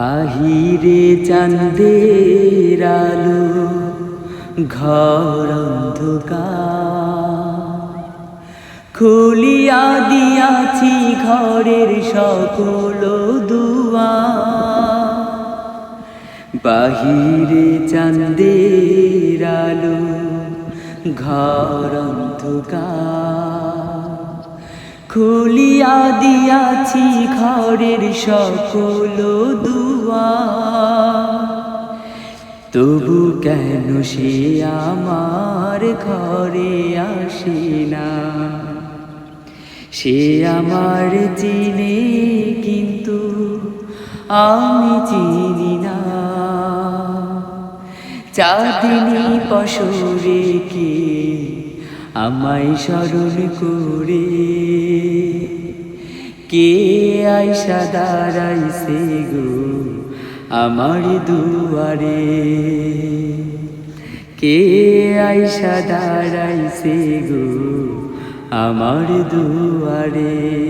বাহিরে চাঁদের আলো, ঘর অন্ধকার। খুলিয়া দিয়াছি ঘরের সকল দুয়ার। বাহিরে চাঁদের আলো, ঘর অন্ধকার। খুলিয়া দিয়াছি ঘরের সকল দুয়ার। তবু কেন সে আমার ঘরে আসে না? সে আমার চিনে কিন্তু আমি চিনি না। চাঁদনী পশরে কে আমায় স্মরণ করে, কে আইসা দাঁড়াইছে গো আমার দুয়ারে। কে আইসা দাঁড়াইছে গো আমার দুয়ারে।